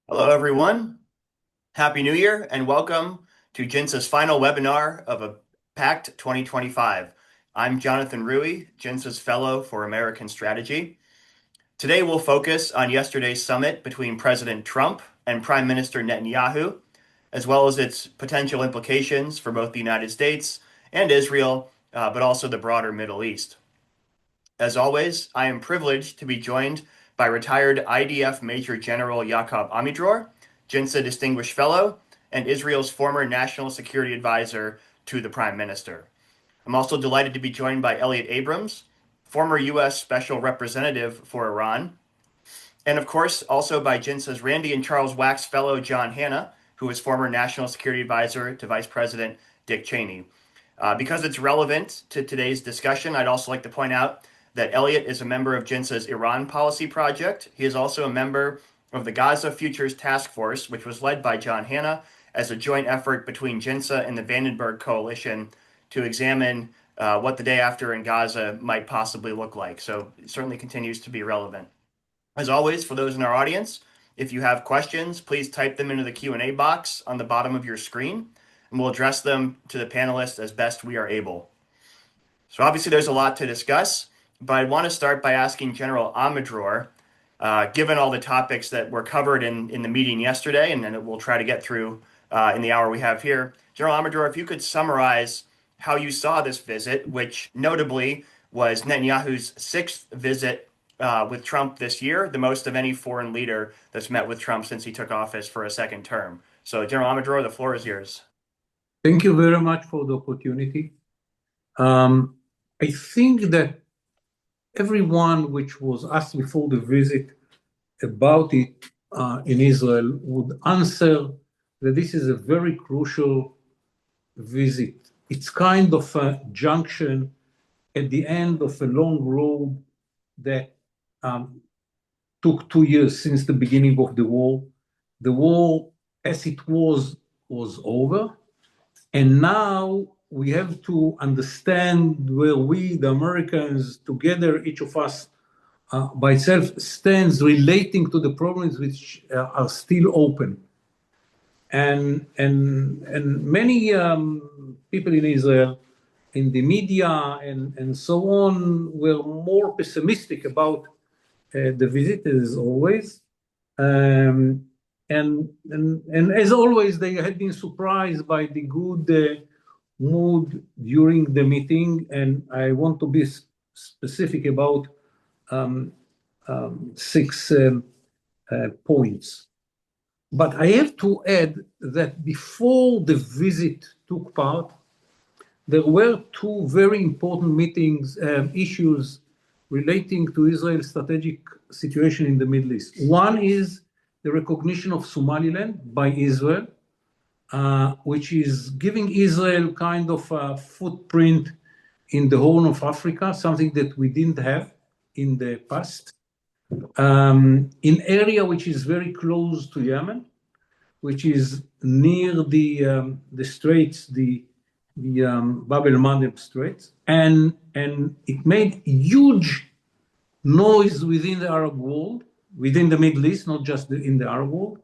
Hello, everyone. Happy New Year and welcome to JINSA's final webinar of a packed 2025. I'm Jonathan Rui, JINSA's Fellow for American Strategy. Today, we'll focus on yesterday's summit between President Trump and Prime Minister Netanyahu, as well as its potential implications for both the United States and Israel, but also the broader Middle East. As always, I am privileged to be joined by retired IDF Major General Yaakov Amidror, JINSA Distinguished Fellow, and Israel's former National Security Advisor to the Prime Minister. I'm also delighted to be joined by Elliott Abrams, former U.S. Special Representative for Iran, and of course, also by JINSA's Randi and Charles Wax Fellow John Hanna, who is former National Security Advisor to Vice President Dick Cheney. Because it's relevant to today's discussion, I'd also like to point out that Elliott is a member of JINSA's Iran Policy Project. He is also a member of the Gaza Futures Task Force, which was led by John Hanna as a joint effort between JINSA and the Vandenberg Coalition to examine what the day after in Gaza might possibly look like. So it certainly continues to be relevant. As always, for those in our audience, if you have questions, please type them into the Q&A box on the bottom of your screen, and we'll address them to the panelists as best we are able. So obviously there's a lot to discuss, but I want to start by asking General Amidror, given all the topics that were covered in the meeting yesterday, and then we'll try to get through in the hour we have here. General Amidror, if you could summarize how you saw this visit, which notably was Netanyahu's sixth visit with Trump this year, the most of any foreign leader that's met with Trump since he took office for a second term. So General Amidror, the floor is yours. Thank you very much for the opportunity. I think that everyone which was asked before the visit about it in Israel would answer that this is a very crucial visit. It's kind of a junction at the end of a long road that took 2 years since the beginning of the war. The war, as it was over. And now we have to understand where we, the Americans, together, each of us by itself, stands relating to the problems which are still open. And many people in Israel, in the media and so on, were more pessimistic about the visit, as always. And as always, they had been surprised by the good mood during the meeting, and I want to be specific about 6 points. But I have to add that before the visit took part, there were 2 very important issues relating to Israel's strategic situation in the Middle East. One is the recognition of Somaliland by Israel, which is giving Israel kind of a footprint in the Horn of Africa, something that we didn't have in the past, in area which is very close to Yemen, which is near the straits, the Bab el-Mandeb Straits, and it made huge noise within the Arab world, within the Middle East, not just in the Arab world.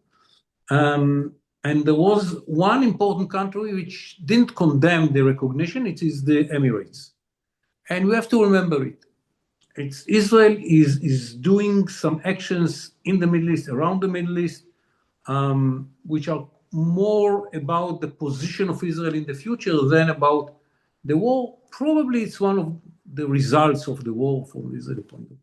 And there was one important country which didn't condemn the recognition. It is the Emirates. And we have to remember it. Israel is doing some actions in the Middle East, around the Middle East, which are more about the position of Israel in the future than about the war. Probably it's one of the results of the war from the Israeli point of view.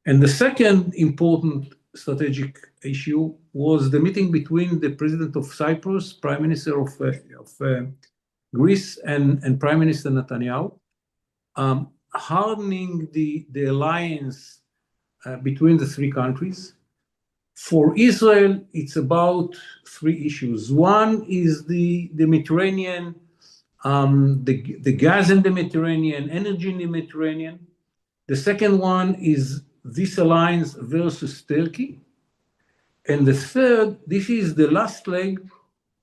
And the second important strategic issue was the meeting between the president of Cyprus, prime minister of Greece, and Prime Minister Netanyahu, hardening the alliance between the 3 countries. For Israel, it's about 3 issues. One is the Mediterranean, the gas in the Mediterranean, energy in the Mediterranean. The second one is this alliance versus Turkey. And the third, this is the last leg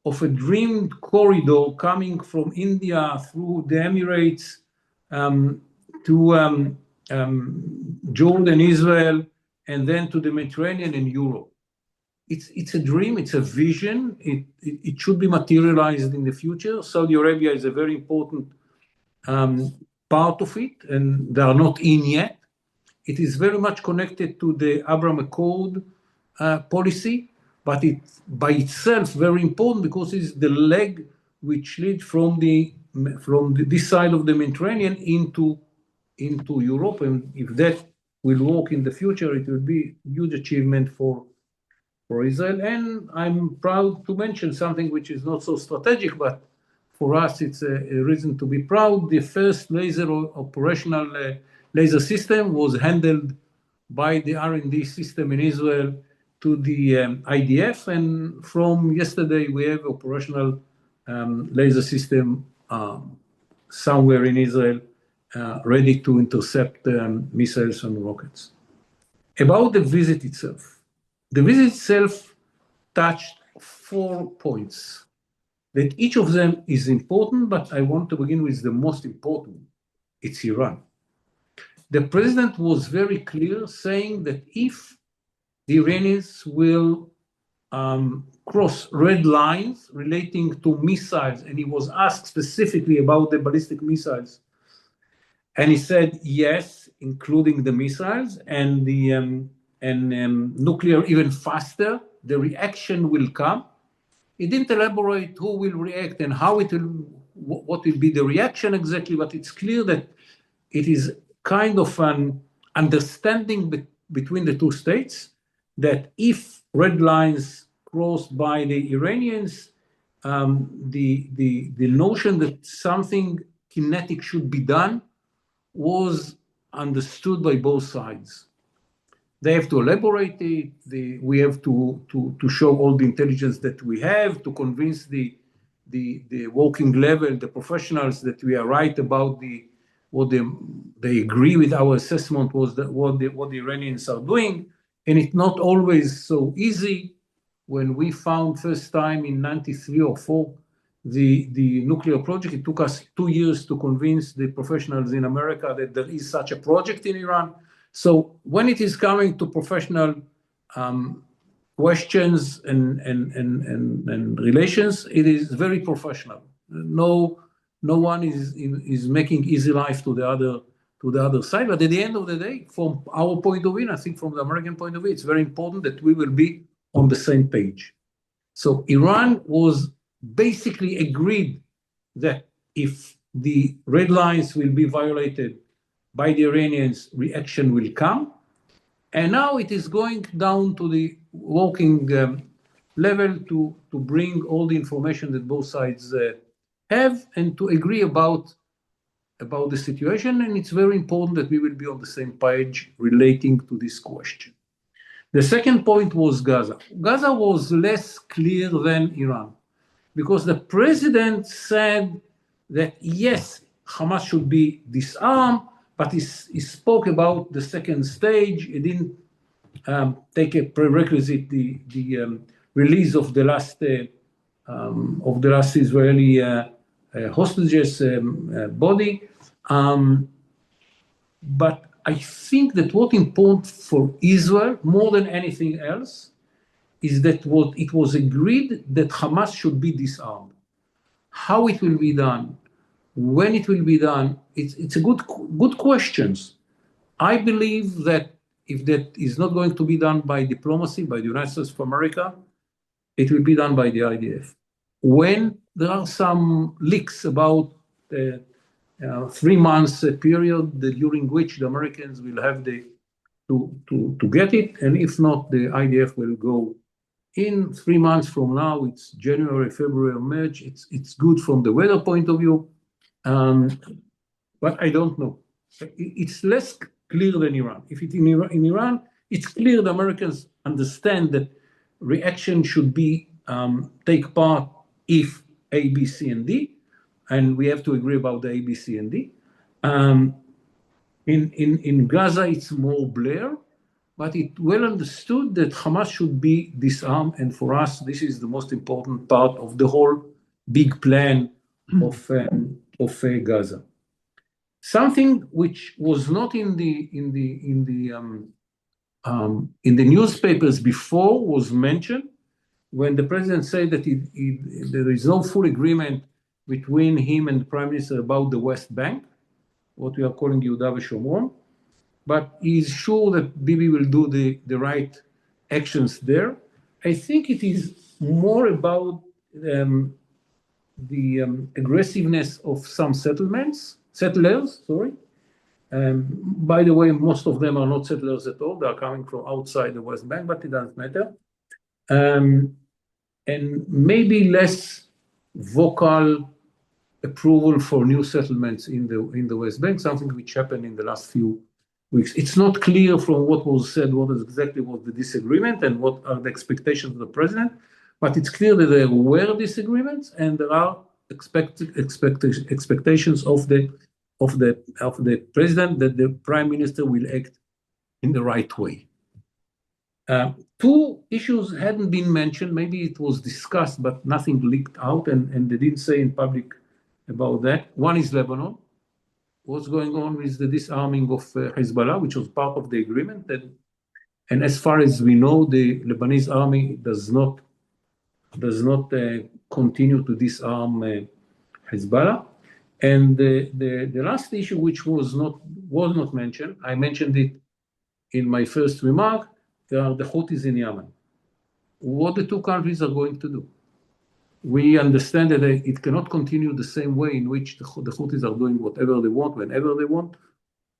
of a dreamed corridor coming from India through the Emirates to Jordan, Israel, and then to the Mediterranean and Europe. it's a dream, it's a vision. It should be materialized in the future. Saudi Arabia is a very important part of it, and they are not in yet. It is very much connected to the Abrams Accord policy, but it's by itself very important because it's the leg which leads from this side of the Mediterranean into Europe. And if that will work in the future, it will be a huge achievement for Israel. And I'm proud to mention something which is not so strategic, but for us, it's a reason to be proud. The first operational laser system was handled by the R&D system in Israel to the IDF. And from yesterday, we have operational laser system somewhere in Israel ready to intercept missiles and rockets. About the visit itself. The visit itself touched 4 points that each of them is important, but I want to begin with the most important. It's Iran. The president was very clear saying that if the Iranians will cross red lines relating to missiles, and he was asked specifically about the ballistic missiles, and he said yes, including the missiles and the nuclear even faster, the reaction will come. He didn't elaborate who will react and what will be the reaction exactly, but it's clear that it is kind of an understanding between the two states that if red lines crossed by the Iranians, the notion that something kinetic should be done was understood by both sides. They have to elaborate it. We have to show all the intelligence that we have to convince the working level, the professionals, that we are right about what they agree with our assessment was that what the Iranians are doing, and it's not always so easy. When we found first time in '93 or '4 the nuclear project, it took us 2 years to convince the professionals in America that there is such a project in Iran. So when it is coming to professional questions and relations, it is very professional. No one is making easy life to the other side. But at the end of the day, from our point of view, and I think from the American point of view, it's very important that we will be on the same page. So Iran was basically agreed that if the red lines will be violated by the Iranians, reaction will come. And now it is going down to the working level to bring all the information that both sides have and to agree about the situation. And it's very important that we will be on the same page relating to this question. The second point was Gaza. Gaza was less clear than Iran because the president said that yes, Hamas should be disarmed, but he spoke about the second stage. He didn't take a prerequisite the release of the last Israeli hostages body. But I think that what important for Israel more than anything else is that what it was agreed that Hamas should be disarmed. How it will be done, when it will be done, it's a good questions. I believe that if that is not going to be done by diplomacy, by the United States of America, it will be done by the IDF. When there are some leaks about 3 months period during which the Americans will have to get it, and if not, the IDF will go in 3 months from now. It's January, February, March. It's good from the weather point of view, but I don't know. It's less clear than Iran. If it's in Iran, it's clear the Americans understand that reaction should be take part if A, B, C, and D, and we have to agree about the A, B, C, and D. In Gaza, it's more blur, but it's well understood that Hamas should be disarmed, and for us, this is the most important part of the whole big plan of Gaza. Something which was not in the In the newspapers before was mentioned when the president said that there is no full agreement between him and the prime minister about the West Bank, what we are calling Yehuda v'Shomron, but he's sure that Bibi will do the right actions there. I think it is more about the aggressiveness of some settlers, sorry. By the way, most of them are not settlers at all. They are coming from outside the West Bank, but it doesn't matter. And maybe less vocal approval for new settlements in the West Bank, something which happened in the last few weeks. It's not clear from what was said what is exactly was the disagreement and what are the expectations of the president, but it's clear that there were disagreements and there are expectations of the president that the prime minister will act in the right way. Two issues hadn't been mentioned. Maybe it was discussed, but nothing leaked out, and they didn't say in public about that. One is Lebanon. What's going on with the disarming of Hezbollah, which was part of the agreement. And as far as we know, the Lebanese army does not continue to disarm Hezbollah. And the last issue, which was not mentioned, I mentioned it in my first remark, there are the Houthis in Yemen. What the two countries are going to do? We understand that it cannot continue the same way in which the Houthis are doing whatever they want, whenever they want.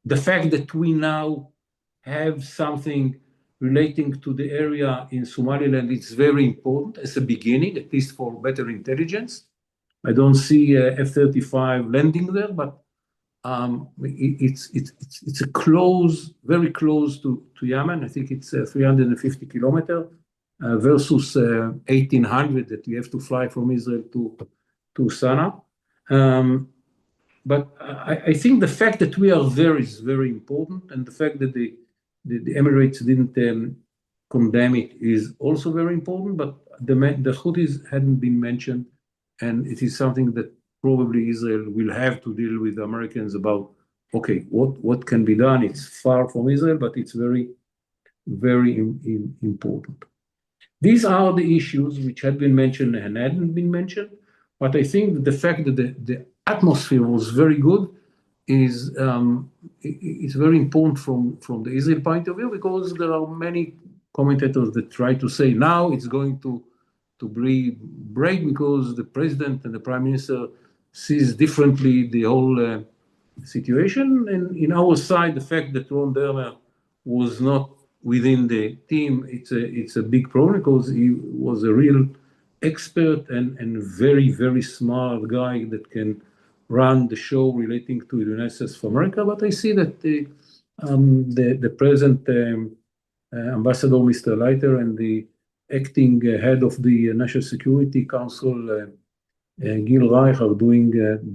The fact that we now have something relating to the area in Somaliland, it's very important as a beginning, at least for better intelligence. I don't see F-35 landing there, but it's very close to Yemen. I think it's 350 kilometers versus 1,800 that you have to fly from Israel to Sana'a. But I think the fact that we are there is very important, and the fact that the Emirates didn't condemn it is also very important. But the Houthis hadn't been mentioned, and it is something that probably Israel will have to deal with the Americans about. Okay, what can be done? It's far from Israel, but it's very, very important. These are the issues which had been mentioned and hadn't been mentioned. But I think the fact that the atmosphere was very good is very important from the Israel point of view, because there are many commentators that try to say now it's going to break because the president and the prime minister sees differently the whole situation. And in our side, the fact that Ron Dermer was not within the team, it's a big problem, because he was a real expert and very, very smart guy that can run the show relating to the United States of America. But I see that the present ambassador, Mr. Leiter, and the acting head of the National Security Council, Gil Reich,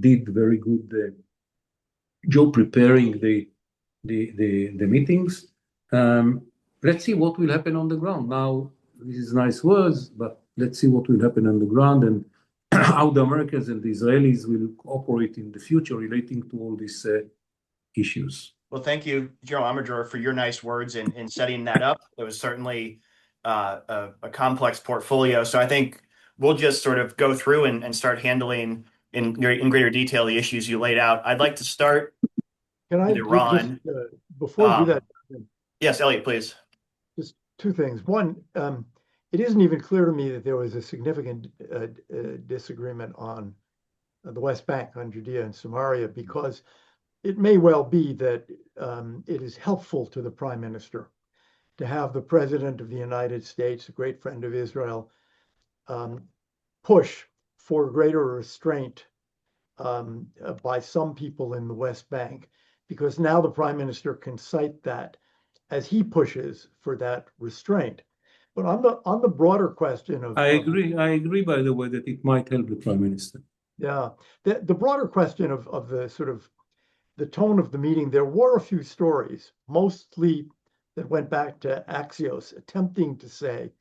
did very good job preparing the meetings. Let's see what will happen on the ground. Now, this is nice words, but let's see what will happen on the ground and how the Americans and the Israelis will cooperate in the future relating to all these issues. Well, thank you, General Amidror, for your nice words in setting that up. It was certainly a complex portfolio. So I think we'll just sort of go through and start handling in greater detail the issues you laid out. I'd like to start with Iran. Before you do that, yes, Elliott, please. Just two things. One, it isn't even clear to me that there was a significant disagreement on the West Bank, on Judea and Samaria, because it may well be that it is helpful to the prime minister to have the president of the United States, a great friend of Israel, push for greater restraint by some people in the West Bank, because now the prime minister can cite that as he pushes for that restraint. But on the broader question of, I agree, by the way, that it might help the prime minister. Yeah, the broader question of the sort of the tone of the meeting, there were a few stories, mostly that went back to Axios, attempting to say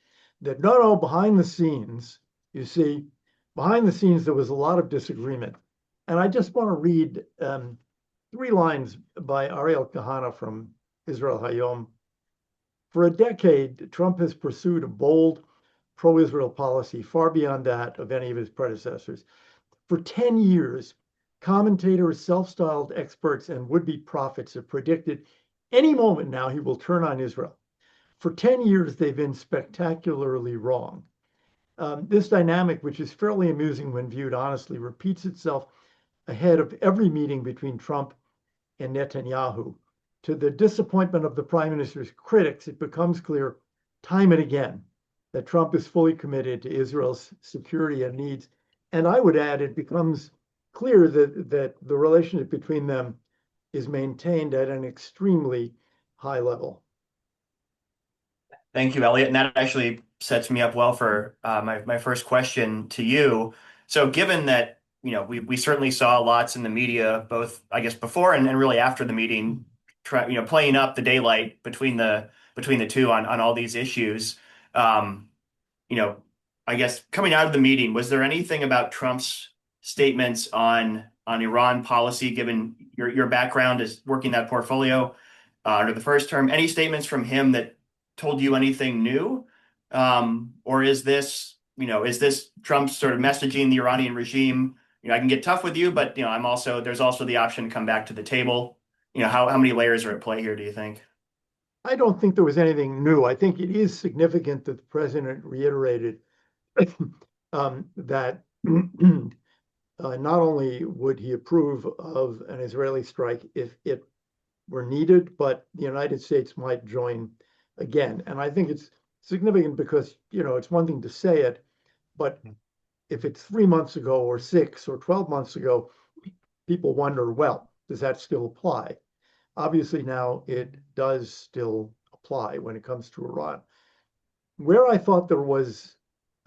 that no, behind the scenes, you see, behind the scenes there was a lot of disagreement. And I just want to read 3 lines by Ariel Kahana from Israel Hayom For a decade, Trump has pursued a bold pro-Israel policy far beyond that of any of his predecessors. For 10 years, commentators, self-styled experts, and would-be prophets have predicted any moment now he will turn on Israel. For 10 years, they've been spectacularly wrong. This dynamic, which is fairly amusing when viewed honestly, repeats itself ahead of every meeting between Trump and Netanyahu. To the disappointment of the prime minister's critics, it becomes clear time and again that Trump is fully committed to Israel's security and needs. And I would add, it becomes clear that the relationship between them is maintained at an extremely high level. Thank you, Elliott. And that actually sets me up well for my first question to you. So given that, we certainly saw lots in the media, both, I guess, before and really after the meeting, playing up the daylight between the two on all these issues. I guess coming out of the meeting, was there anything about Trump's statements on Iran policy, given your background is working that portfolio under the first term? Any statements from him that told you anything new, or is this Trump's sort of messaging the Iranian regime? I can get tough with you, but there's also the option to come back to the table. How many layers are at play here, do you think? I don't think there was anything new. I think it is significant that the president reiterated that not only would he approve of an Israeli strike if it were needed, but the United States might join again. And I think it's significant because, it's one thing to say it, but if it's 3 months ago or 6 or 12 months ago, people wonder, well, does that still apply? Obviously now it does still apply when it comes to Iran. Where I thought there was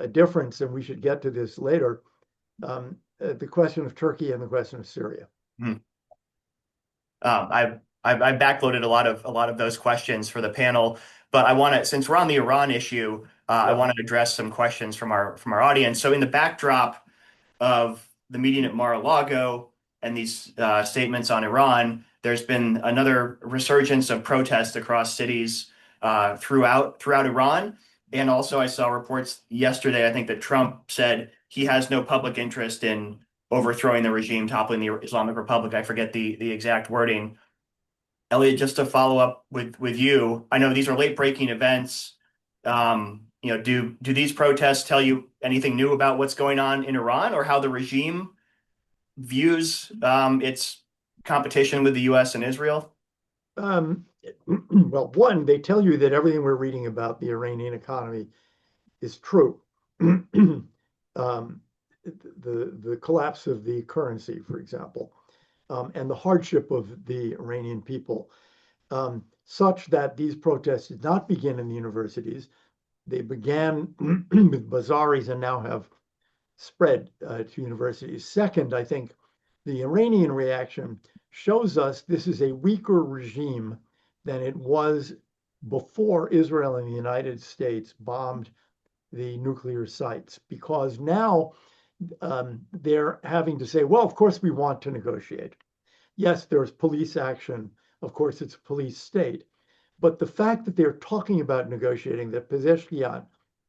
a difference, and we should get to this later, the question of Turkey and the question of Syria. I backloaded a lot of those questions for the panel, but since we're on the Iran issue, I want to address some questions from our audience. So in the backdrop of the meeting at Mar-a-Lago and these statements on Iran, there's been another resurgence of protests across cities throughout Iran. And also I saw reports yesterday, I think, that Trump said he has no public interest in overthrowing the regime, toppling the Islamic Republic. I forget the exact wording. Elliott, just to follow up with you, I know these are late-breaking events. Do these protests tell you anything new about what's going on in Iran, or how the regime views its competition with the U.S. and Israel? Well, one, they tell you that everything we're reading about the Iranian economy is true. The collapse of the currency, for example, and the hardship of the Iranian people, such that these protests did not begin in the universities. They began with bazaars and now have spread to universities. Second, I think the Iranian reaction shows us this is a weaker regime than it was before Israel and the United States bombed the nuclear sites, because now they're having to say, well, of course we want to negotiate. Yes, there's police action. Of course, it's a police state. But the fact that they're talking about negotiating, that Pezeshkian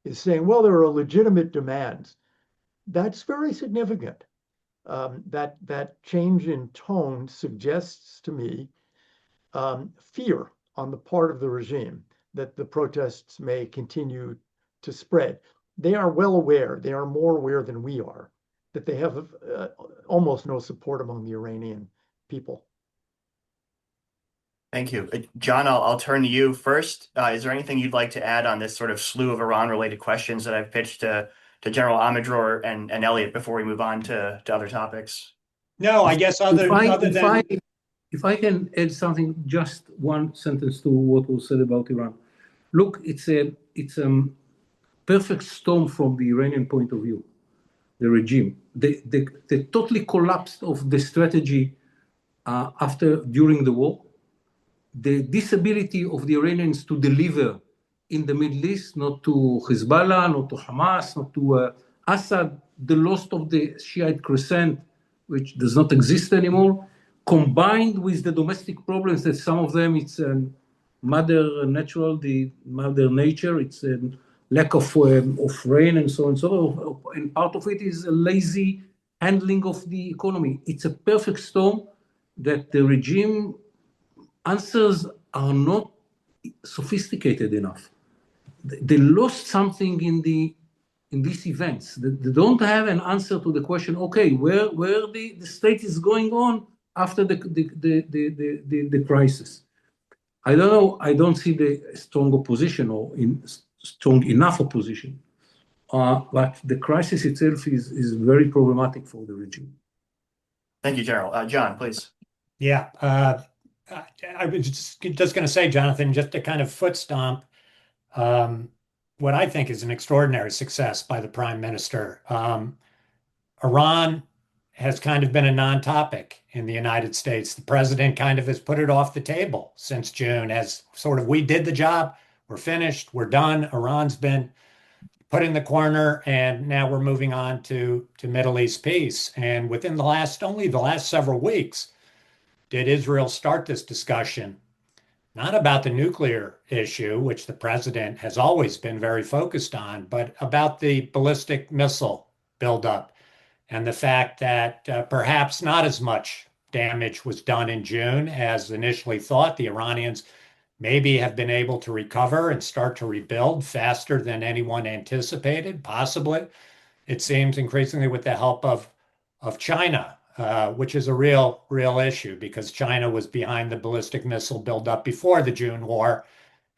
is saying, well, there are legitimate demands, that's very significant. That change in tone suggests to me fear on the part of the regime that the protests may continue to spread. They are well aware, they are more aware than we are, that they have almost no support among the Iranian people. Thank you. John, I'll turn to you first. Is there anything you'd like to add on this sort of slew of Iran-related questions that I've pitched to General Amidror and Elliott before we move on to other topics? No, I guess if I can add something, just one sentence to what was said about Iran. Look, it's a perfect storm from the Iranian point of view, the regime. The totally collapse of the strategy during the war, the disability of the Iranians to deliver in the Middle East, not to Hezbollah, not to Hamas, not to Assad, the loss of the Shiite crescent, which does not exist anymore, combined with the domestic problems that some of them, it's the mother nature. It's a lack of rain and so on and so on. And part of it is a lazy handling of the economy. It's a perfect storm that the regime answers are not sophisticated enough. They lost something in these events. They don't have an answer to the question, okay, where the state is going on after the crisis. I don't know. I don't see the strong opposition or strong enough opposition. But the crisis itself is very problematic for the regime. Thank you, General. John, please. Yeah, I was just going to say, Jonathan, just to kind of foot stomp what I think is an extraordinary success by the Prime Minister. Iran has kind of been a non-topic in the United States. The president kind of has put it off the table since June as sort of, we did the job, we're finished, we're done. Iran's been put in the corner, and now we're moving on to Middle East peace. And within only the last several weeks, did Israel start this discussion, not about the nuclear issue, which the president has always been very focused on, but about the ballistic missile buildup and the fact that perhaps not as much damage was done in June as initially thought. The Iranians maybe have been able to recover and start to rebuild faster than anyone anticipated, possibly. It seems increasingly with the help of China, which is a real issue because China was behind the ballistic missile buildup before the June war,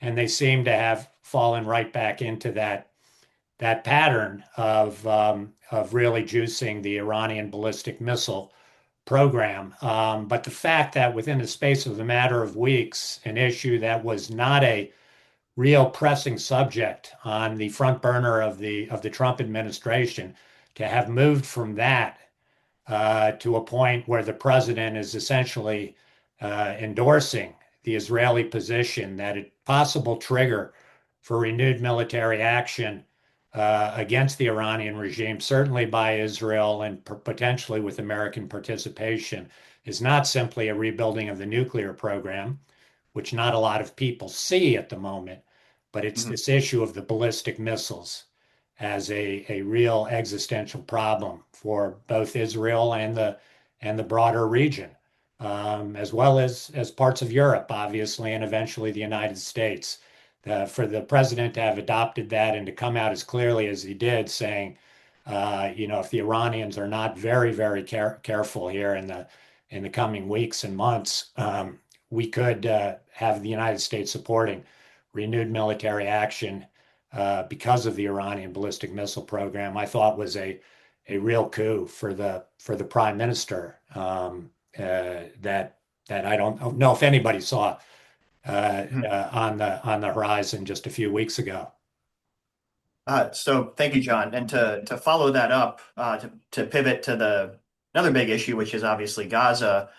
and they seem to have fallen right back into that pattern of really juicing the Iranian ballistic missile program. But the fact that within the space of a matter of weeks, an issue that was not a real pressing subject on the front burner of the Trump administration, to have moved from that to a point where the president is essentially endorsing the Israeli position that a possible trigger for renewed military action against the Iranian regime, certainly by Israel and potentially with American participation, is not simply a rebuilding of the nuclear program, which not a lot of people see at the moment, but it's this issue of the ballistic missiles as a real existential problem for both Israel and the broader region, as well as parts of Europe, obviously, and eventually the United States. For the president to have adopted that and to come out as clearly as he did, saying, if the Iranians are not very, very careful here in the coming weeks and months, we could have the United States supporting renewed military action because of the Iranian ballistic missile program, I thought was a real coup for the prime minister that I don't know if anybody saw on the horizon just a few weeks ago. So thank you, John. And to follow that up, to pivot to another big issue, which is obviously Gaza.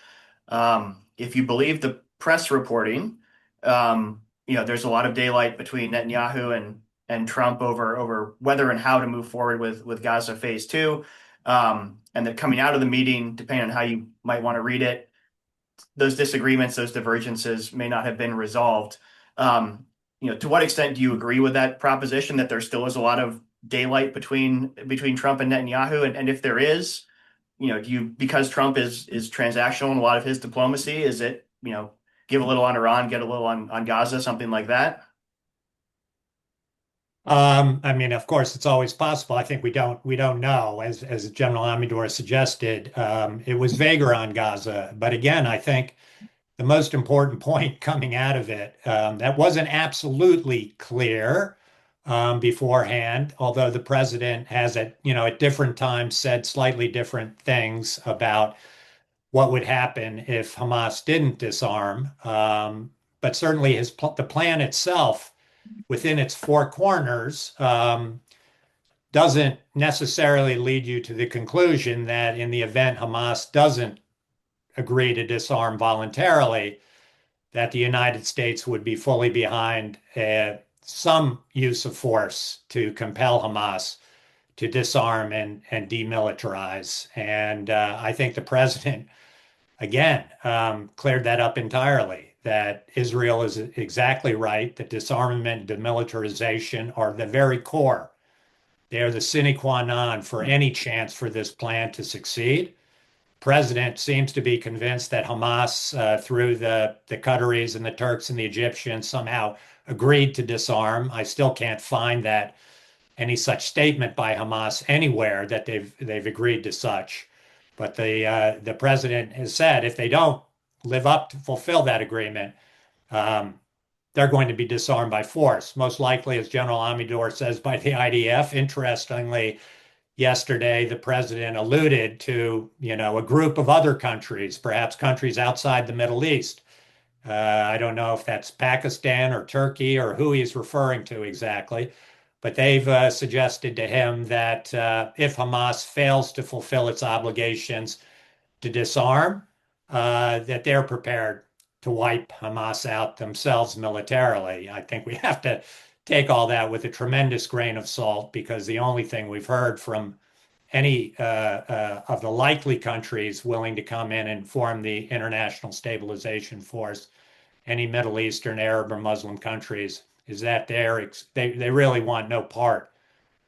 If you believe the press reporting, there's a lot of daylight between Netanyahu and Trump over whether and how to move forward with Gaza phase 2. And that coming out of the meeting, depending on how you might want to read it, those disagreements, those divergences may not have been resolved. To what extent do you agree with that proposition that there still is a lot of daylight between Trump and Netanyahu? And if there is, because Trump is transactional in a lot of his diplomacy, is it, give a little on Iran, get a little on Gaza, something like that? Of course, it's always possible. I think we don't know, as General Amidror suggested. It was vaguer on Gaza, but again, I think the most important point coming out of it that wasn't absolutely clear beforehand, although the president has at different times said slightly different things about what would happen if Hamas didn't disarm. But certainly the plan itself, within its four corners, doesn't necessarily lead you to the conclusion that in the event Hamas doesn't agree to disarm voluntarily, that the United States would be fully behind some use of force to compel Hamas to disarm and demilitarize. And I think the president, again, cleared that up entirely, that Israel is exactly right, that disarmament and demilitarization are the very core. They are the sine qua non for any chance for this plan to succeed. President seems to be convinced that Hamas, through the Qataris and the Turks and the Egyptians, somehow agreed to disarm. I still can't find that any such statement by Hamas anywhere that they've agreed to such. But the president has said if they don't live up to fulfill that agreement, they're going to be disarmed by force. Most likely, as General Amidror says, by the IDF. Interestingly, yesterday the president alluded to, a group of other countries, perhaps countries outside the Middle East. I don't know if that's Pakistan or Turkey or who he's referring to exactly, but they've suggested to him that if Hamas fails to fulfill its obligations to disarm, that they're prepared to wipe Hamas out themselves militarily. I think we have to take all that with a tremendous grain of salt, because the only thing we've heard from any of the likely countries willing to come in and form the International Stabilization Force, any Middle Eastern, Arab, or Muslim countries, is that they really want no part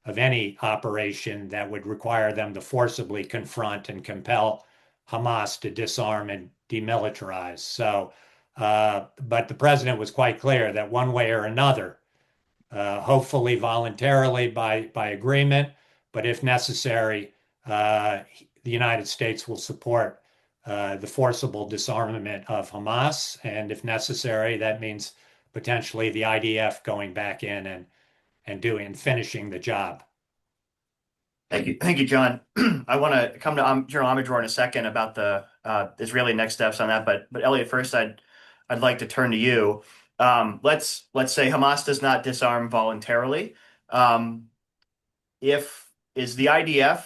of any operation that would require them to forcibly confront and compel Hamas to disarm and demilitarize. So, but the president was quite clear that one way or another, hopefully voluntarily by agreement, but if necessary, the United States will support the forcible disarmament of Hamas. And if necessary, that means potentially the IDF going back in and finishing the job. Thank you, John. I want to come to General Amidror in a second about the Israeli next steps on that, but Elliott, first I'd like to turn to you. Let's say Hamas does not disarm voluntarily. Is the IDF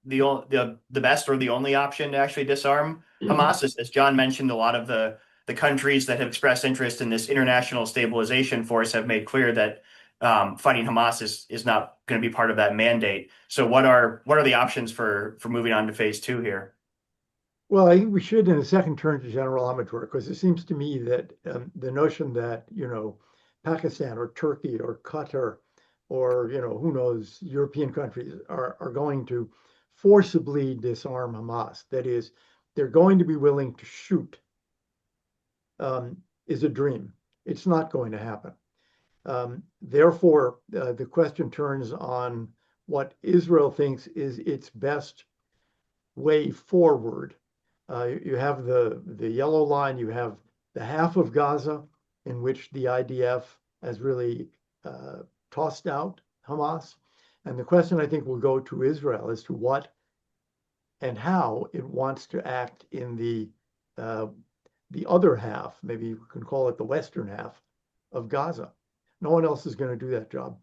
the best or the only option to actually disarm Hamas? As John mentioned, a lot of the countries that have expressed interest in this international stabilization force have made clear that fighting Hamas is not going to be part of that mandate. So what are the options for moving on to phase 2 here? Well, I think we should, in a second, turn to General Amidror, because it seems to me that the notion that, Pakistan or Turkey or Qatar or, who knows, European countries are going to forcibly disarm Hamas, that is, they're going to be willing to shoot, is a dream. It's not going to happen. Therefore, the question turns on what Israel thinks is its best way forward. You have the yellow line, you have the half of Gaza in which the IDF has really tossed out Hamas. And the question, I think, will go to Israel as to what and how it wants to act in the other half, maybe we can call it the western half of Gaza. No one else is going to do that job.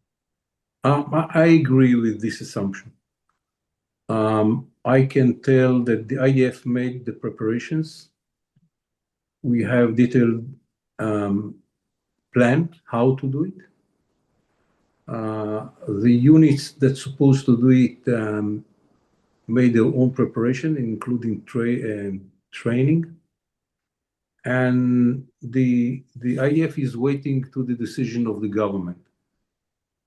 I agree with this assumption. I can tell that the IDF made the preparations. We have detailed plan how to do it. The units that's supposed to do it made their own preparation, including training. And the IDF is waiting to the decision of the government,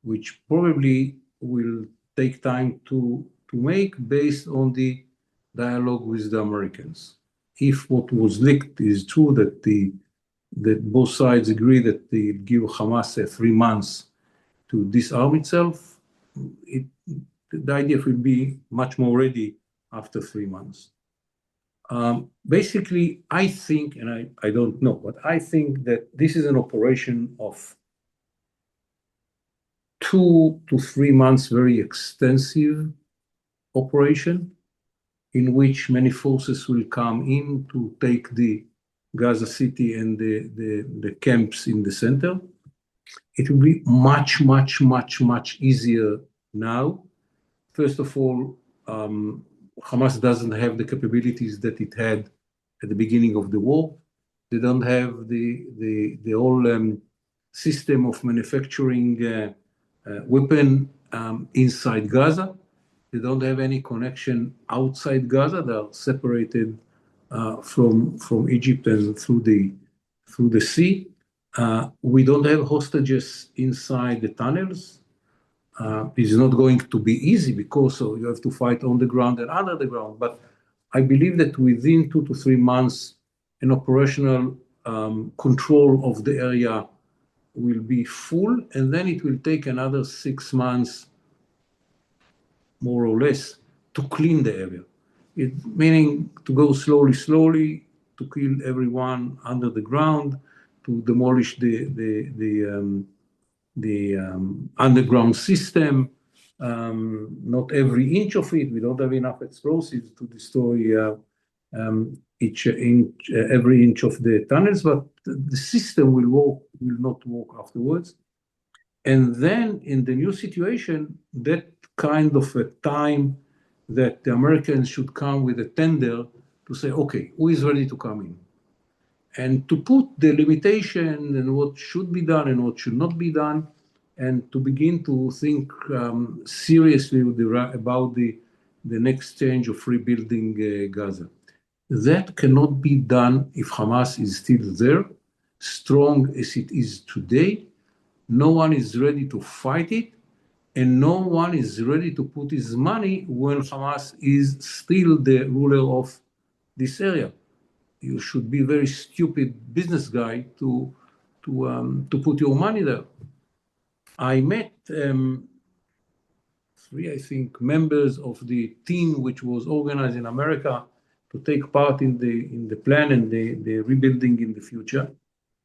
which probably will take time to make based on the dialogue with the Americans. If what was leaked is true, that both sides agree that they give Hamas 3 months to disarm itself, the IDF will be much more ready after 3 months. Basically, I think, and I don't know, but I think that this is an operation of 2 to 3 months, very extensive operation, in which many forces will come in to take the Gaza City and the camps in the center. It will be much, much, much, much easier now. First of all, Hamas doesn't have the capabilities that it had at the beginning of the war. They don't have the whole system of manufacturing weapon inside Gaza. They don't have any connection outside Gaza. They are separated from Egypt and through through the sea. We don't have hostages inside the tunnels. It's not going to be easy because you have to fight on the ground and under the ground. But I believe that within 2 to 3 months, an operational control of the area will be full, and then it will take another 6 months, more or less, to clean the area. Meaning to go slowly, to kill everyone under the ground, to demolish the underground system. Not every inch of it. We don't have enough explosives to destroy every inch of the tunnels, but the system will not work afterwards. And then in the new situation, that kind of a time that the Americans should come with a tender to say, okay, who is ready to come in? And to put the limitation and what should be done and what should not be done, and to begin to think seriously about the next stage of rebuilding Gaza. That cannot be done if Hamas is still there, strong as it is today. No one is ready to fight it, and no one is ready to put his money when Hamas is still the ruler of this area. You should be a very stupid business guy to put your money there. I met 3, I think, members of the team which was organized in America to take part in the plan and the rebuilding in the future.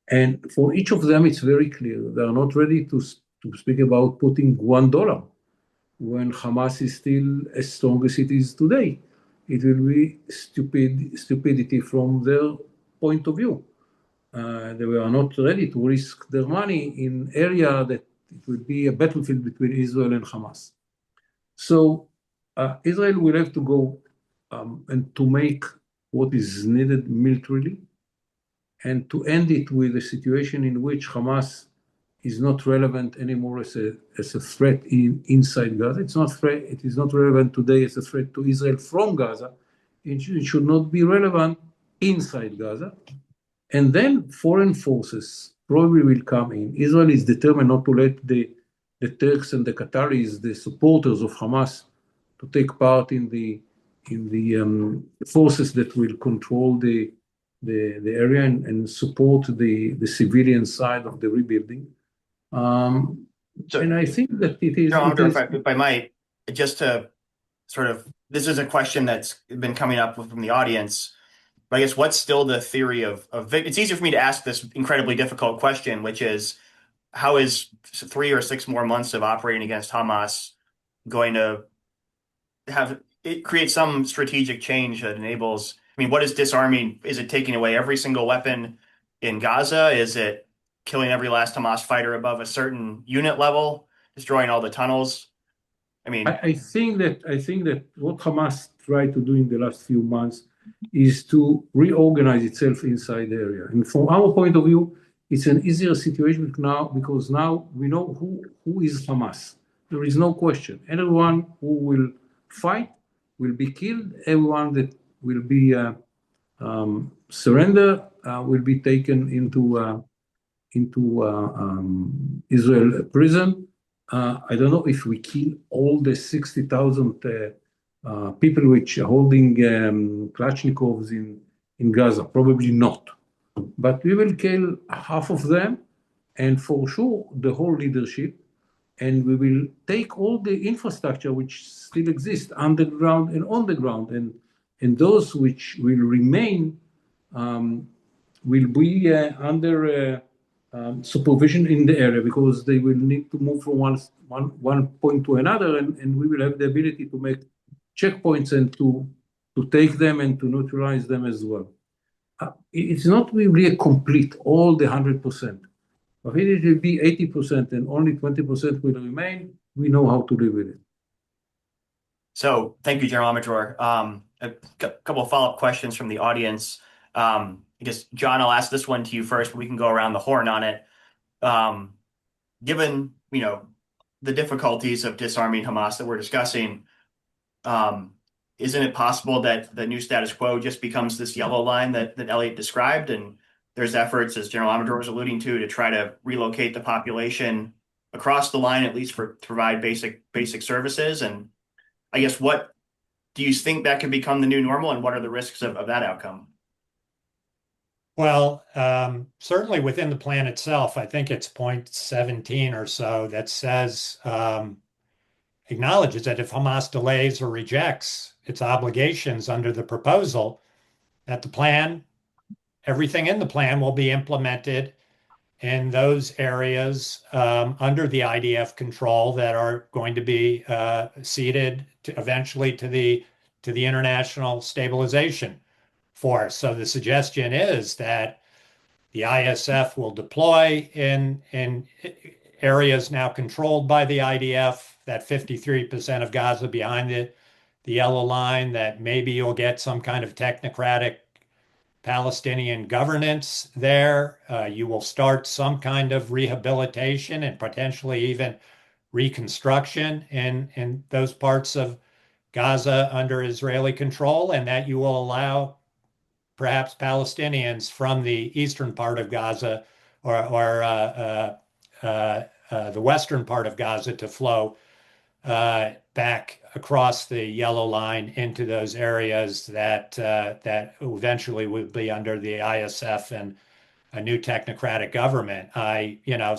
And for each of them, it's very clear they are not ready to speak about putting $1 when Hamas is still as strong as it is today. It will be stupidity from their point of view. They were not ready to risk their money in area that it will be a battlefield between Israel and Hamas. So Israel will have to go and to make what is needed militarily, and to end it with a situation in which Hamas is not relevant anymore as a threat inside Gaza. It is not relevant today as a threat to Israel from Gaza. It should not be relevant inside Gaza. And then foreign forces probably will come in. Israel is determined not to let the Turks and the Qataris, the supporters of Hamas, to take part in the forces that will control the area and support the civilian side of the rebuilding. And I think that it is. If I might, just to sort of, this is a question that's been coming up from the audience. But I guess what's still the theory of it's easier for me to ask this incredibly difficult question, which is how is 3 or 6 more months of operating against Hamas going to create some strategic change that enables, I mean, what is disarming? Is it taking away every single weapon in Gaza? Is it killing every last Hamas fighter above a certain unit level, destroying all the tunnels? I mean, I think that what Hamas tried to do in the last few months is to reorganize itself inside the area. And from our point of view, it's an easier situation now because now we know who is Hamas. There is no question. Anyone who will fight will be killed. Everyone that will be surrender will be taken into Israel prison. I don't know if we kill all the 60,000 people which are holding Kalashnikovs in Gaza. Probably not. But we will kill half of them, and for sure the whole leadership, and we will take all the infrastructure which still exists underground and on the ground, and those which will remain will be under supervision in the area, because they will need to move from one point to another, and we will have the ability to make checkpoints and to take them and to neutralize them as well. It's not really a complete, all the 100%. But if it will be 80% and only 20% will remain, we know how to live with it. So thank you, General Amidror. A couple of follow-up questions from the audience. I guess, John, I'll ask this one to you first, but we can go around the horn on it. Given, the difficulties of disarming Hamas that we're discussing, isn't it possible that the new status quo just becomes this yellow line that Elliott described, and there's efforts, as General Amidror was alluding to try to relocate the population across the line, at least to provide basic services. And I guess, what do you think that could become the new normal, and what are the risks of that outcome? Well, certainly within the plan itself, I think it's point 17 or so that says, acknowledges that if Hamas delays or rejects its obligations under the proposal, that the plan, everything in the plan will be implemented in those areas under the IDF control that are going to be ceded eventually to the International Stabilization Force. So the suggestion is that the ISF will deploy in areas now controlled by the IDF, that 53% of Gaza behind the yellow line, that maybe you'll get some kind of technocratic Palestinian governance there. You will start some kind of rehabilitation and potentially even reconstruction in those parts of Gaza under Israeli control, and that you will allow perhaps Palestinians from the eastern part of Gaza or the western part of Gaza to flow back across the yellow line into those areas that eventually will be under the ISF and a new technocratic government.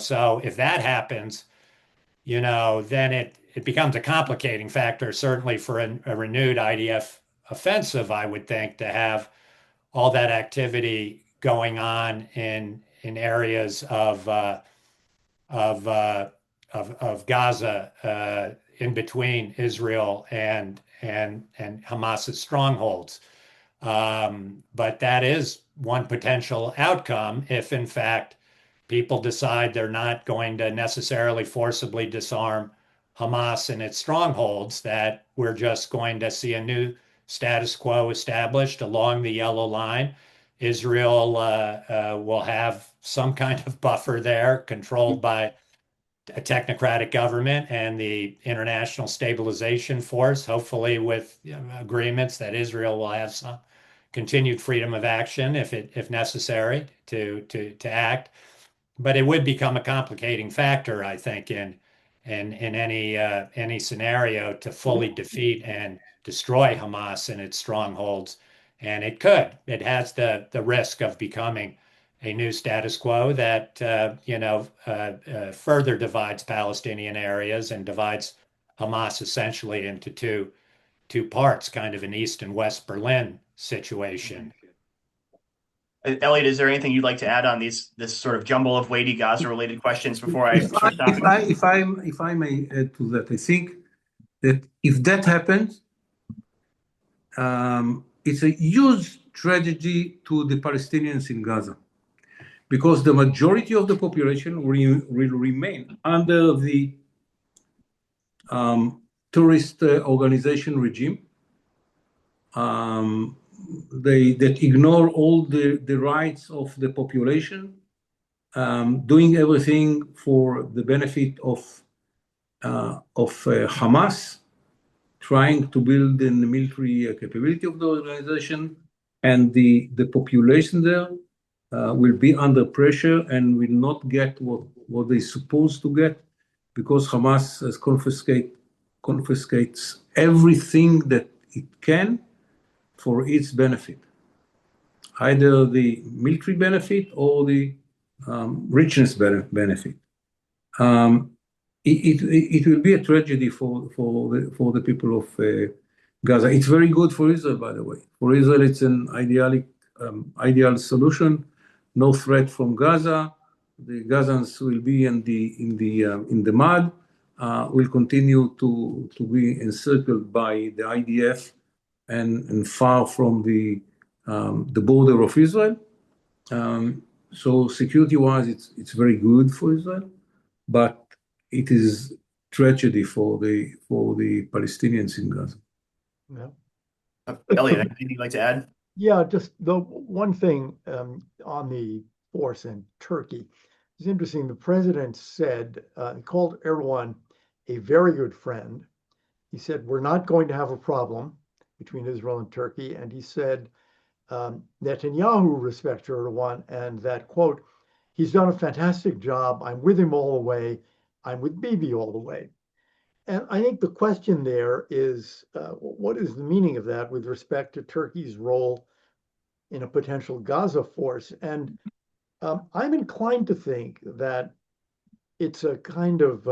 So if that happens, then it becomes a complicating factor, certainly for a renewed IDF offensive, I would think, to have all that activity going on in areas of Gaza in between Israel and Hamas's strongholds. But that is one potential outcome if, in fact, people decide they're not going to necessarily forcibly disarm Hamas and its strongholds, that we're just going to see a new status quo established along the yellow line. Israel will have some kind of buffer there controlled by a technocratic government and the International Stabilization Force, hopefully with agreements that Israel will have some continued freedom of action if necessary to act. But it would become a complicating factor, I think, in any scenario to fully defeat and destroy Hamas and its strongholds. And it has the risk of becoming a new status quo that further divides Palestinian areas and divides Hamas essentially into two parts, kind of an East and West Berlin situation. Elliott, is there anything you'd like to add on this sort of jumble of weighty Gaza-related questions before I stop? If I may add to that, I think that if that happens, it's a huge tragedy to the Palestinians in Gaza, because the majority of the population will remain under the terrorist organization regime that ignore all the rights of the population, doing everything for the benefit of Hamas, trying to build the military capability of the organization, and the population there will be under pressure and will not get what they're supposed to get, because Hamas has confiscates everything that it can for its benefit, either the military benefit or the richness benefit. It will be a tragedy for the people of Gaza. It's very good for Israel, by the way. For Israel, it's an ideal solution. No threat from Gaza. The Gazans will be in the mud. Will continue to be encircled by the IDF and far from the border of Israel. So security-wise, it's very good for Israel, but it is tragedy for the Palestinians in Gaza. Yeah. Elliott, anything you'd like to add? Yeah, just the one thing on the force in Turkey. It's interesting. The president said, he called Erdogan a very good friend. He said, we're not going to have a problem between Israel and Turkey. And he said, Netanyahu respects Erdogan and that, quote, he's done a fantastic job. I'm with him all the way. I'm with Bibi all the way. And I think the question there is, what is the meaning of that with respect to Turkey's role in a potential Gaza force? And I'm inclined to think that it's a kind of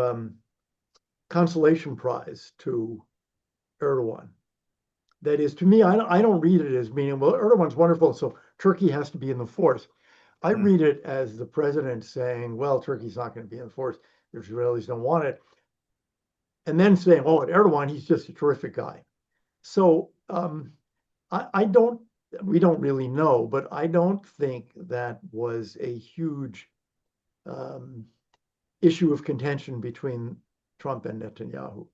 consolation prize to Erdogan. That is, to me, I don't read it as meaning, well, Erdogan's wonderful, so Turkey has to be in the force. I read it as the president saying, well, Turkey's not going to be in the force. The Israelis don't want it. And then saying, oh, Erdogan, he's just a terrific guy. So we don't really know, but I don't think that was a huge issue of contention between Trump and Netanyahu.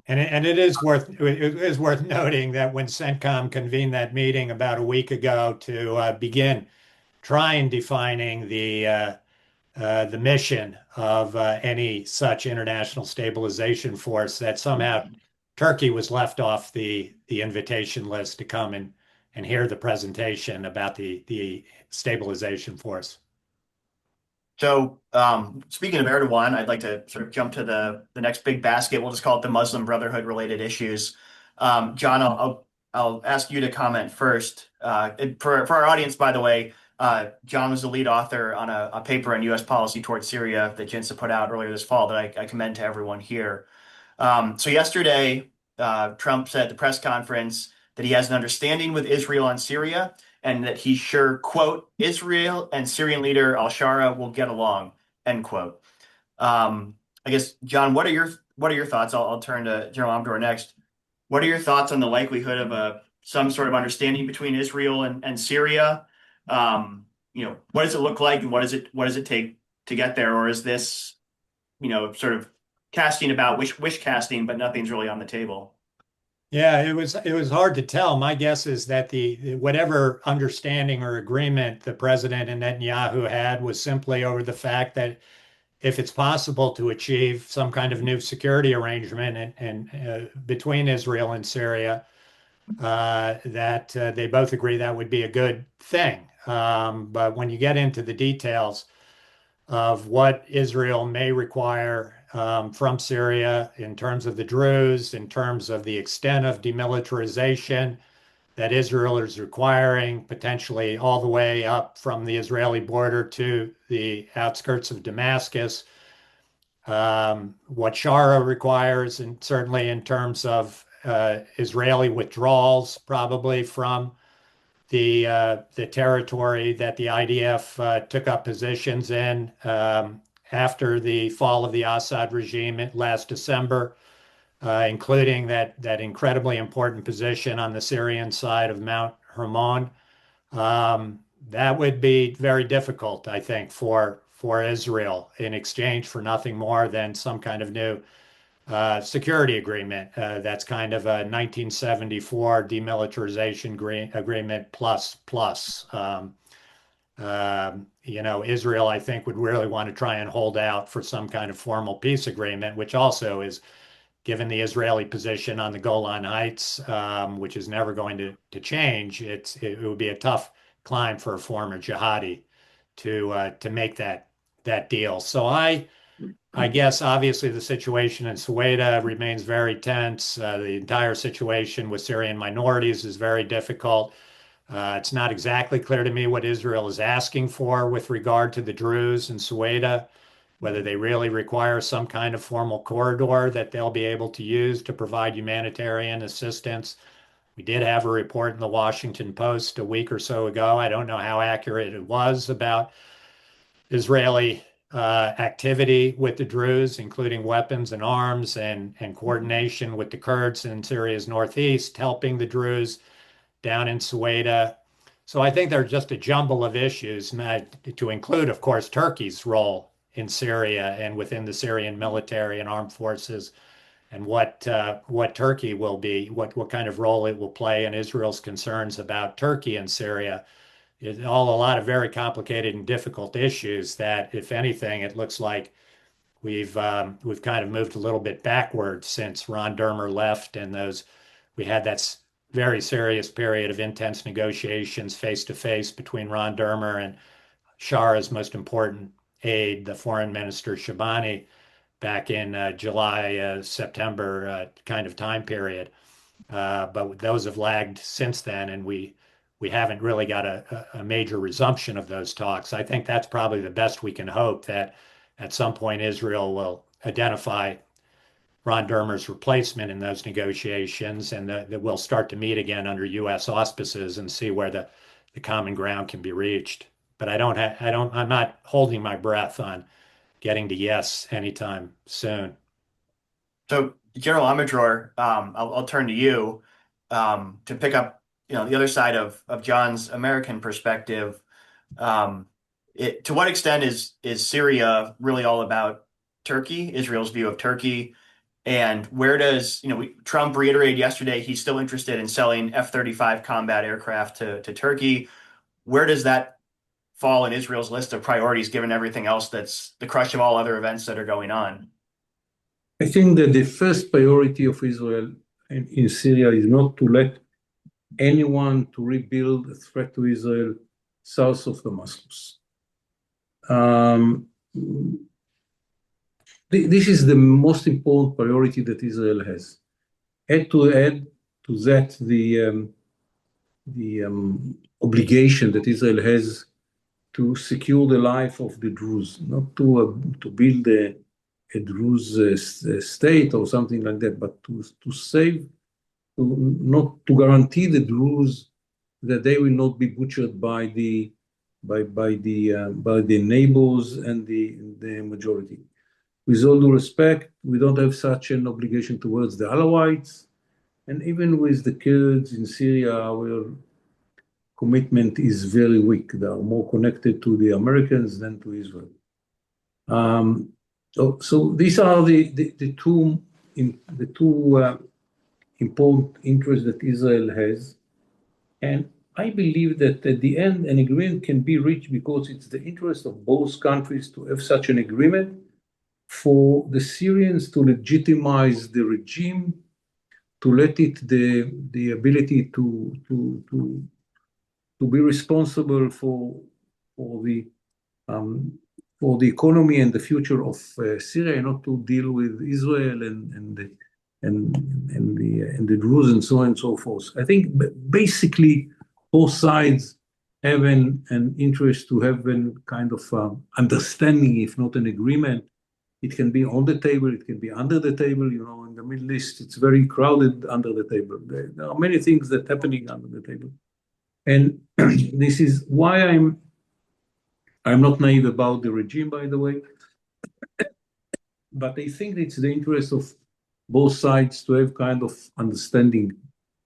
And it is worth noting that when CENTCOM convened that meeting about a week ago to begin trying defining the mission of any such international stabilization force, that somehow Turkey was left off the invitation list to come and hear the presentation about the stabilization force. So, speaking of Erdogan, I'd like to sort of jump to the next big basket. We'll just call it the Muslim Brotherhood related issues. John, I'll ask you to comment first. For our audience, by the way, John was the lead author on a paper on U.S. policy towards Syria that JINSA put out earlier this fall that I commend to everyone here. So yesterday, Trump said at the press conference that he has an understanding with Israel on Syria, and that he's sure, quote, Israel and Syrian leader al-Shara will get along, end quote. I guess, John, what are your thoughts? I'll turn to General Amidror next. What are your thoughts on the likelihood of some sort of understanding between Israel and Syria? What does it look like, and what does it take to get there? Or is this, sort of casting about wish casting, but nothing's really on the table? Yeah, it was hard to tell. My guess is that the whatever understanding or agreement the president and Netanyahu had was simply over the fact that if it's possible to achieve some kind of new security arrangement and between Israel and Syria, that they both agree that would be a good thing. But when you get into the details of what Israel may require from Syria in terms of the Druze, in terms of the extent of demilitarization that Israel is requiring, potentially all the way up from the Israeli border to the outskirts of Damascus, what Shara requires, and certainly in terms of Israeli withdrawals, probably from the territory that the IDF took up positions in after the fall of the Assad regime last December, including that incredibly important position on the Syrian side of Mount Hermon. That would be very difficult, I think, for Israel in exchange for nothing more than some kind of new security agreement. That's kind of a 1974 demilitarization agreement plus. Israel, I think, would really want to try and hold out for some kind of formal peace agreement, which also is, given the Israeli position on the Golan Heights, which is never going to change. It would be a tough climb for a former jihadi to make that deal. So I guess obviously the situation in Sueda remains very tense. The entire situation with Syrian minorities is very difficult. It's not exactly clear to me what Israel is asking for with regard to the Druze in Sueda, whether they really require some kind of formal corridor that they'll be able to use to provide humanitarian assistance. We did have a report in the Washington Post a week or so ago. I don't know how accurate it was about Israeli activity with the Druze, including weapons and arms and coordination with the Kurds in Syria's northeast, helping the Druze down in Sueda. So I think there's just a jumble of issues, to include, of course, Turkey's role in Syria and within the Syrian military and armed forces, and what Turkey will be, what kind of role it will play, and Israel's concerns about Turkey and Syria. It's all a lot of very complicated and difficult issues that, if anything, it looks like we've kind of moved a little bit backwards since Ron Dermer left, and we had that very serious period of intense negotiations face to face between Ron Dermer and Shara's most important aide, the foreign minister Shabani, back in July, September kind of time period. But those have lagged since then, and we haven't really got a major resumption of those talks. I think that's probably the best we can hope, that at some point Israel will identify Ron Dermer's replacement in those negotiations, and that we'll start to meet again under U.S. auspices and see where the common ground can be reached. But I'm not holding my breath on getting to yes anytime soon. So, General Amidror, I'll turn to you to pick up, the other side of John's American perspective. To what extent is Syria really all about Turkey, Israel's view of Turkey? And where does, Trump reiterated yesterday he's still interested in selling F-35 combat aircraft to Turkey. Where does that fall in Israel's list of priorities, given everything else that's the crush of all other events that are going on? I think that the first priority of Israel in Syria is not to let anyone to rebuild a threat to Israel south of Damascus. This is the most important priority that Israel has. Add to that the obligation that Israel has to secure the life of the Druze, not to build a Druze state or something like that, but to save, not to guarantee the Druze that they will not be butchered by the neighbors and the majority. With all due respect, we don't have such an obligation towards the Alawites, and even with the Kurds in Syria, our commitment is very weak. They are more connected to the Americans than to Israel. So these are the two important interests that Israel has, and I believe that at the end an agreement can be reached because it's the interest of both countries to have such an agreement, for the Syrians to legitimize the regime, to let it the ability to be responsible for the economy and the future of Syria, and not to deal with Israel and the Druze and so on and so forth. I think basically both sides have an interest to have a kind of understanding, if not an agreement. It can be on the table, it can be under the table. In the Middle East, it's very crowded under the table. There are many things that are happening under the table. And this is why I'm not naive about the regime, by the way. But I think it's the interest of both sides to have kind of understanding,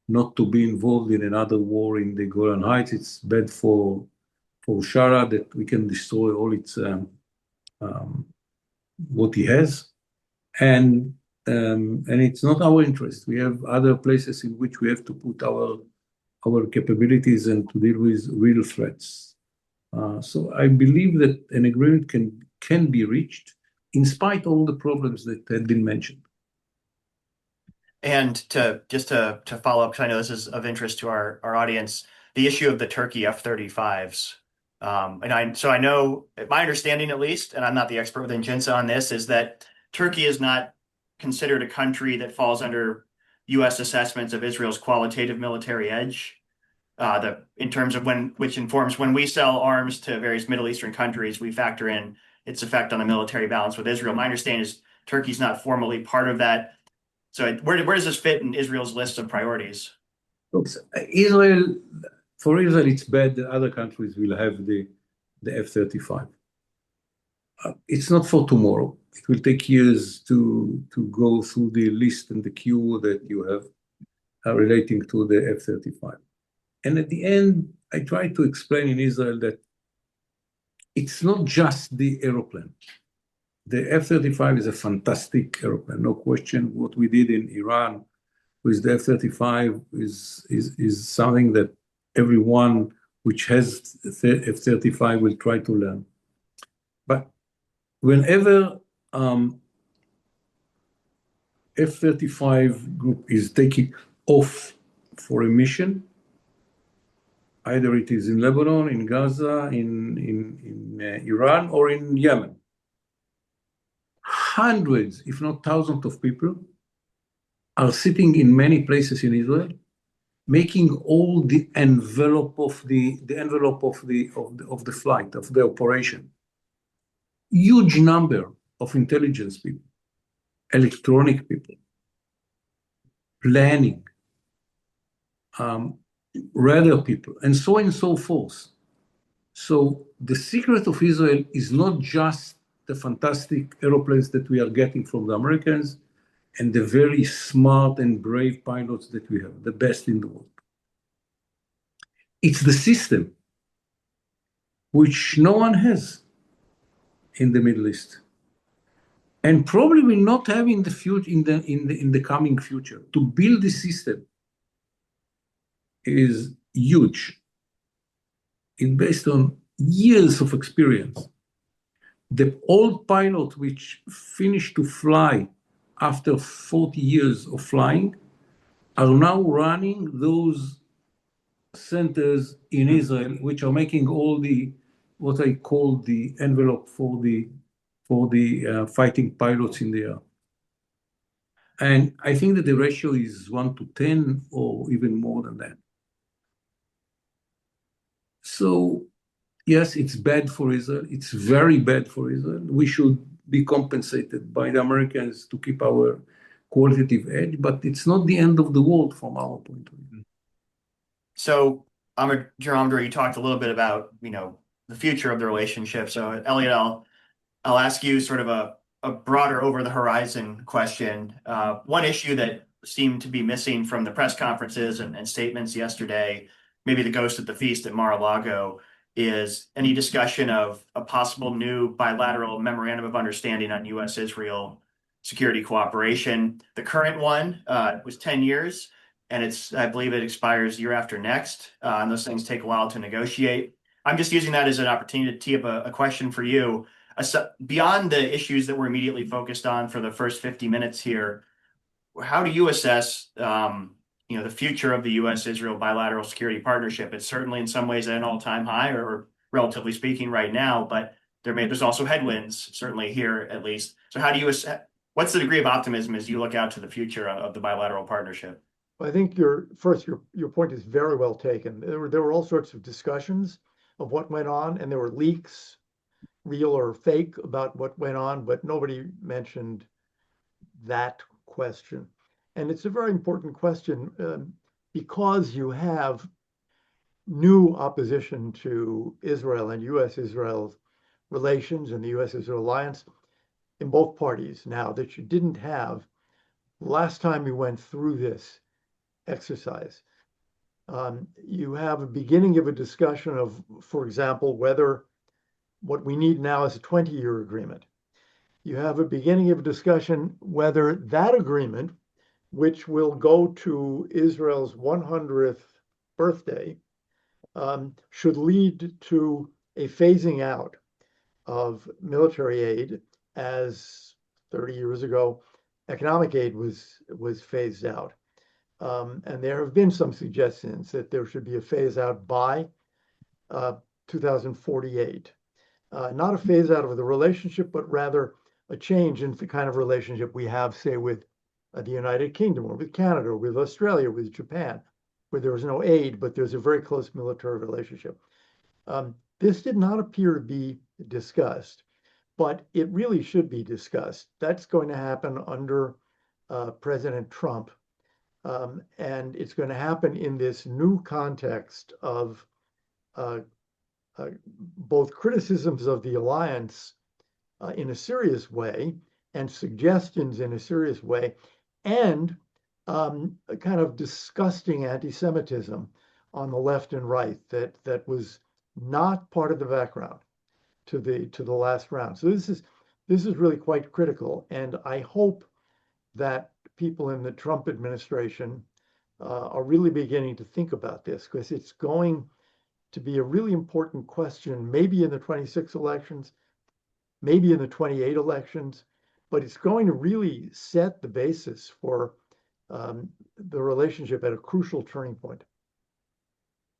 not to be involved in another war in the Golan Heights. It's bad for Shara that we can destroy all its what he has, and it's not our interest. We have other places in which we have to put our capabilities and to deal with real threats. So I believe that an agreement can be reached in spite of all the problems that had been mentioned. And to follow up, because I know this is of interest to our audience, the issue of the Turkey F-35s. So I know, my understanding at least, and I'm not the expert within JINSA on this, is that Turkey is not considered a country that falls under U.S. assessments of Israel's qualitative military edge, in terms of which informs when we sell arms to various Middle Eastern countries, we factor in its effect on the military balance with Israel. My understanding is Turkey's not formally part of that. So where does this fit in Israel's list of priorities? For Israel, it's bad that other countries will have the F-35. It's not for tomorrow. It will take years to go through the list and the queue that you have relating to the F-35. And at the end, I try to explain in Israel that it's not just the aeroplane. The F-35 is a fantastic aeroplane, no question. What we did in Iran with the F-35 is something that everyone which has F-35 will try to learn. But whenever F-35 group is taking off for a mission. Either it is in Lebanon, in Gaza, in Iran, or in Yemen. Hundreds, if not thousands of people are sitting in many places in Israel, making all the envelope of the flight, of the operation. Huge number of intelligence people, electronic people, planning, radar people, and so on and so forth. So the secret of Israel is not just the fantastic aeroplanes that we are getting from the Americans and the very smart and brave pilots that we have, the best in the world. It's the system which no one has in the Middle East, and probably will not have in the future, in the coming future. To build this system is huge. It's based on years of experience. The old pilot which finished to fly after 40 years of flying are now running those centers in Israel, which are making all the, what I call the envelope for the fighting pilots in the air. And I think that the ratio is 1 to 10 or even more than that. So yes, it's bad for Israel. It's very bad for Israel. We should be compensated by the Americans to keep our qualitative edge, but it's not the end of the world from our point of view. So, Amidror, you talked a little bit about, the future of the relationship. So, Elliott, I'll ask you sort of a broader over the horizon question. One issue that seemed to be missing from the press conferences and statements yesterday, maybe the ghost at the feast at Mar-a-Lago, is any discussion of a possible new bilateral memorandum of understanding on U.S.-Israel security cooperation. The current one was 10 years, and I believe it expires year after next, and those things take a while to negotiate. I'm just using that as an opportunity to tee up a question for you. Beyond the issues that we're immediately focused on for the first 50 minutes here, how do you assess the future of the U.S.-Israel bilateral security partnership? It's certainly in some ways at an all-time high, or relatively speaking right now, but there's also headwinds, certainly here at least. So how do you what's the degree of optimism as you look out to the future of the bilateral partnership? I think your point is very well taken. There were all sorts of discussions of what went on, and there were leaks, real or fake, about what went on, but nobody mentioned that question. And it's a very important question because you have new opposition to Israel and U.S.-Israel relations and the U.S.-Israel alliance in both parties now that you didn't have last time we went through this exercise. You have a beginning of a discussion of, for example, whether what we need now is a 20-year agreement. You have a beginning of a discussion whether that agreement, which will go to Israel's 100th birthday, should lead to a phasing out of military aid, as 30 years ago, economic aid was phased out. And there have been some suggestions that there should be a phase out by 2048. Not a phase out of the relationship, but rather a change in the kind of relationship we have, say, with the United Kingdom, or with Canada, or with Australia, with Japan, where there is no aid, but there's a very close military relationship. This did not appear to be discussed, but it really should be discussed. That's going to happen under President Trump. And it's going to happen in this new context of both criticisms of the alliance in a serious way and suggestions in a serious way, and a kind of disgusting anti-Semitism on the left and right that was not part of the background to the last round. So this is really quite critical, and I hope that people in the Trump administration are really beginning to think about this, because it's going to be a really important question, maybe in the 26 elections, maybe in the 28 elections, but it's going to really set the basis for the relationship at a crucial turning point.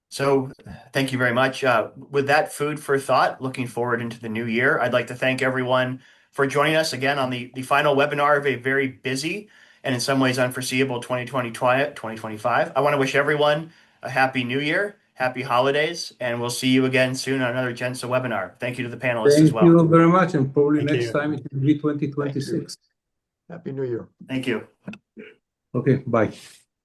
So thank you very much. With that food for thought, looking forward into the new year, I'd like to thank everyone for joining us again on the final webinar of a very busy and in some ways unforeseeable 2025. I want to wish everyone a happy new year, happy holidays, and we'll see you again soon on another JINSA webinar. Thank you to the panelists as Thank well. you very much, and probably Thank next you. time it will be 2026. Happy New Year. Thank you. Okay, bye.